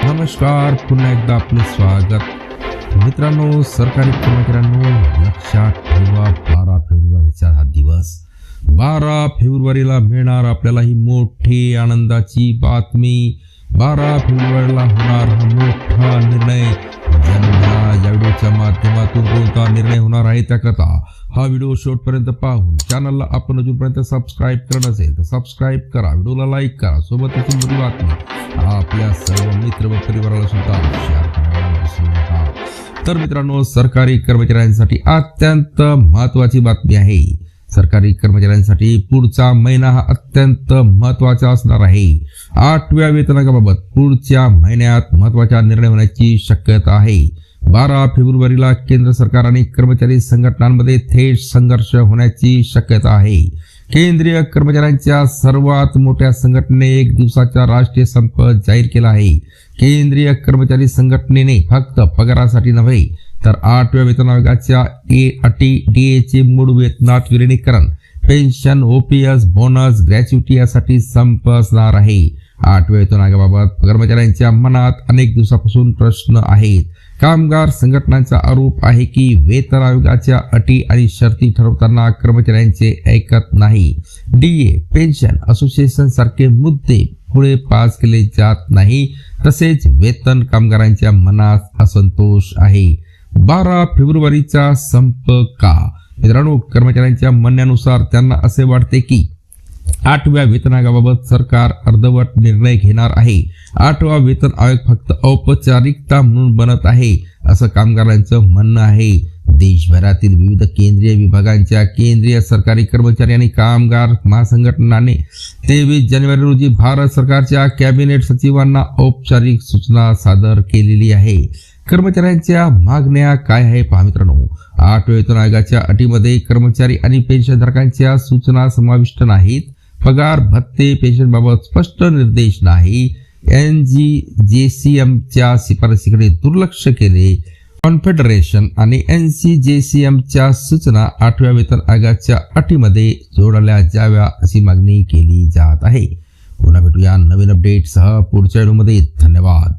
नमस्कार, पुन्हा एकदा आपले स्वागत. मित्रांनो, सरकारी कर्मचाऱ्यांनो, लक्षात ठेवा 12 फेब्रुवारीचा हा दिवस. 12 फेब्रुवारीला मिळणार आपल्याला ही मोठी आनंदाची बातमी. 12 फेब्रुवारीला होणार हा मोठा निर्णय. ज्यांना या व्हिडिओच्या माध्यमातून कोणता निर्णय होणार आहे त्याकरता हा व्हिडिओ शेवटपर्यंत पाहून चॅनलला आपण अजूनपर्यंत सबस्क्राईब करणं असेल तर सबस्क्राईब करा, व्हिडिओला लाईक करा, सोबतच ही मोठी बातमी आपल्या सर्व मित्र व परिवाराला सुद्धा शेअर करायला विसरू नका. तर मित्रांनो, सरकारी कर्मचाऱ्यांसाठी अत्यंत महत्त्वाची बातमी आहे. सरकारी कर्मचाऱ्यांसाठी पुढचा महिना हा अत्यंत महत्त्वाचा असणार आहे. 8व्या वेतन आयोगाबाबत पुढच्या महिन्यात महत्त्वाचा निर्णय होण्याची शक्यता आहे. 12 फेब्रुवारीला केंद्र सरकार आणि कर्मचारी संघटनांमध्ये थेट संघर्ष होण्याची शक्यता आहे. केंद्रीय कर्मचाऱ्यांच्या सर्वात मोठ्या संघटनेने 1 दिवसाचा राष्ट्रीय संप जाहीर केला आहे. केंद्रीय कर्मचारी संघटनेने फक्त पगारासाठी नव्हे तर 8व्या वेतन आयोगाच्या अटी, डीएचे मूळ वेतनात विलीनीकरण, पेन्शन, ओपीएस, बोनस, ग्रॅच्युटी यासाठी संप असणार आहे. 8व्या वेतन आयोगाबाबत कर्मचाऱ्यांच्या मनात अनेक दिवसापासून प्रश्न आहेत. कामगार संघटनांचा आरोप आहे की वेतन आयोगाच्या अटी आणि शर्ती ठरवताना कर्मचाऱ्यांचे ऐकत नाही. डीए, पेन्शन, असोसिएशन सारखे मुद्दे पुढे पास केले जात नाही. तसेच वेतन कामगारांच्या मनात असंतोष आहे. 12 फेब्रुवारीचा संप का? मित्रांनो, कर्मचाऱ्यांच्या म्हणण्यानुसार त्यांना असे वाटते की 8व्या वेतन आयोगाबाबत सरकार अर्धवट निर्णय घेणार आहे. 8वा वेतन आयोग फक्त औपचारिकता म्हणून बनत आहे असं कामगारांचं म्हणणं आहे. देशभरातील विविध केंद्रीय विभागांच्या केंद्रीय सरकारी कर्मचारी आणि कामगार महासंघटनाने 23 जानेवारी रोजी भारत सरकारच्या कॅबिनेट सचिवांना औपचारिक सूचना सादर केलेली आहे. कर्मचाऱ्यांच्या मागण्या काय आहे पहा मित्रांनो. 8व्या वेतन आयोगाच्या अटीमध्ये कर्मचारी आणि पेन्शनधारकांच्या सूचना समाविष्ट नाहीत. पगार, भत्ते, पेन्शन बाबत स्पष्ट निर्देश नाही. NGJCMच्या शिफारसीकडे दुर्लक्ष केले. कॉन्फेडरेशन आणि NCJCMच्या सूचना 8व्या वेतन आयोगाच्या अटीमध्ये जोडल्या जाव्या अशी मागणी केली जात आहे. पुन्हा भेटूया नवीन अपडेटसह पुढच्या व्हिडिओमध्ये. धन्यवाद.